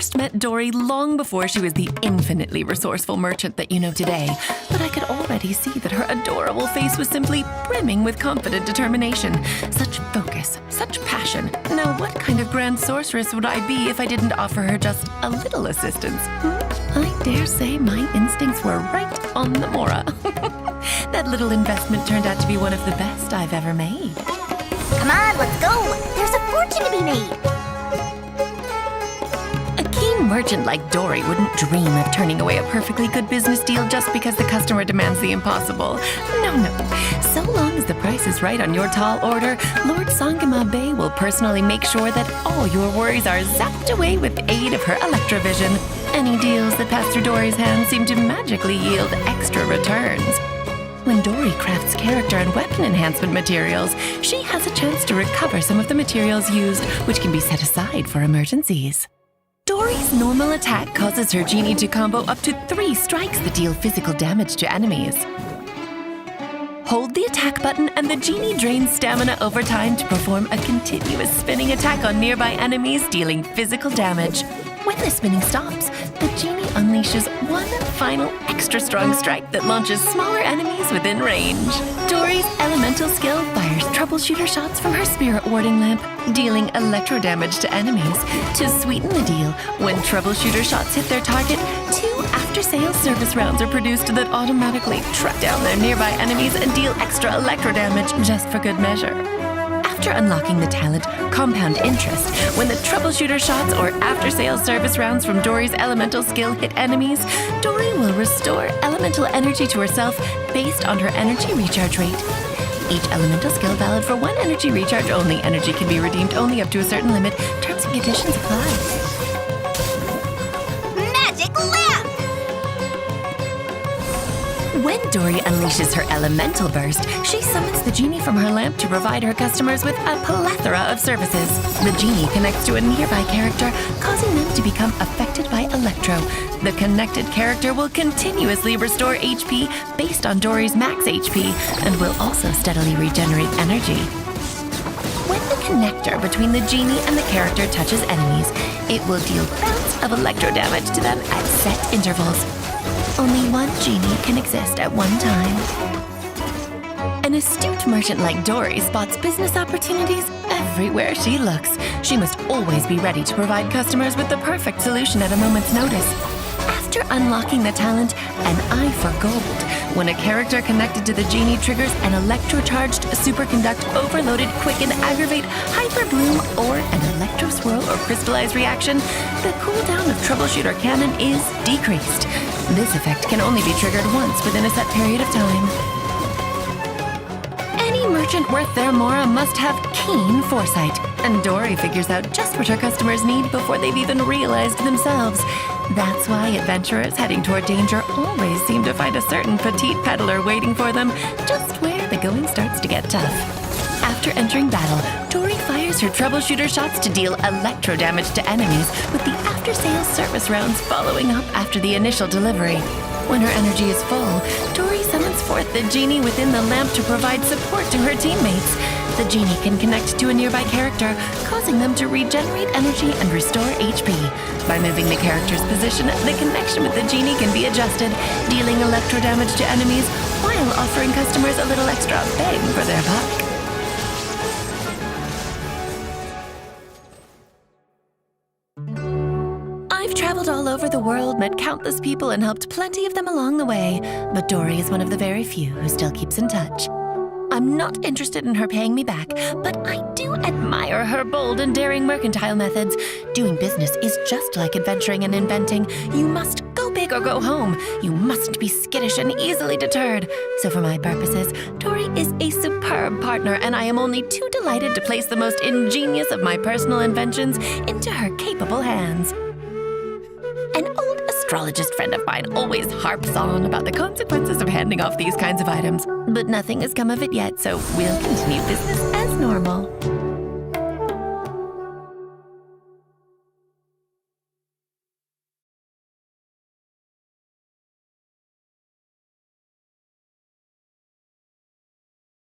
first met Dori long before she was the infinitely resourceful merchant that you know today, but I could already see that her adorable face was simply brimming with confident determination. Such focus, such passion. Now, what kind of grand sorceress would I be if I didn't offer her just a little assistance? I dare say my instincts were right on the mora. That little investment turned out to be one of the best I've ever made. Come on, let's go! There's a fortune to be made! A keen merchant like Dori wouldn't dream of turning away a perfectly good business deal just because the customer demands the impossible. No. So long as the price is right on your tall order, Lord Sangama Bey will personally make sure that all your worries are zapped away with the aid of her electrovision. Any deals that pass through Dori's hands seem to magically yield extra returns. When Dori crafts character and weapon enhancement materials, she has a chance to recover some of the materials used, which can be set aside for emergencies. Dori's normal attack causes her genie to combo up to 3 strikes that deal physical damage to enemies. Hold the attack button and the genie drains stamina over time to perform a continuous spinning attack on nearby enemies, dealing physical damage. When the spinning stops, the genie unleashes one final extra strong strike that launches smaller enemies within range. Dori's elemental skill fires troubleshooter shots from her spirit warding lamp, dealing electro damage to enemies. To sweeten the deal, when troubleshooter shots hit their target, 2 after-sales service rounds are produced that automatically track down their nearby enemies and deal extra electro damage just for good measure. After unlocking the talent Compound Interest, when the troubleshooter shots or after-sales service rounds from Dori's elemental skill hit enemies, Dori will restore elemental energy to herself based on her energy recharge rate. Each elemental skill valid for 1 energy recharge only. Energy can be redeemed only up to a certain limit. Terms and conditions apply. Magic lamp! When Dori unleashes her elemental burst, she summons the genie from her lamp to provide her customers with a plethora of services. The genie connects to a nearby character, causing them to become affected by electro. The connected character will continuously restore HP based on Dori's max HP and will also steadily regenerate energy. When the connector between the genie and the character touches enemies, it will deal bouts of electro damage to them at set intervals. Only one genie can exist at one time. An astute merchant like Dori spots business opportunities everywhere she looks. She must always be ready to provide customers with the perfect solution at a moment's notice. After unlocking the talent, An Eye for Gold, when a character connected to the genie triggers an electrocharged superconduct, overloaded, quicken, aggravate, hyperbloom, or an electro swirl or crystallize reaction, the cooldown of troubleshooter cannon is decreased. This effect can only be triggered once within a set period of time. Any merchant worth their mora must have keen foresight, and Dori figures out just what her customers need before they've even realized themselves. That's why adventurers heading toward danger always seem to find a certain petite peddler waiting for them just where the going starts to get tough. After entering battle, Dori fires her troubleshooter shots to deal electro damage to enemies, with the after-sales service rounds following up after the initial delivery. When her energy is full, Dori summons forth the genie within the lamp to provide support to her teammates. The genie can connect to a nearby character, causing them to regenerate energy and restore HP. By moving the character's position, the connection with the genie can be adjusted, dealing electro damage to enemies while offering customers a little extra bang for their buck. I've traveled all over the world, met countless people, and helped plenty of them along the way, but Dori is one of the very few who still keeps in touch. I'm not interested in her paying me back, but I do admire her bold and daring mercantile methods. Doing business is just like adventuring and inventing. You must go big or go home. You mustn't be skittish and easily deterred. So for my purposes, Dori is a superb partner, and I am only too delighted to place the most ingenious of my personal inventions into her capable hands. An old astrologist friend of mine always harps on about the consequences of handing off these kinds of items, but nothing has come of it yet, so we'll continue business as normal.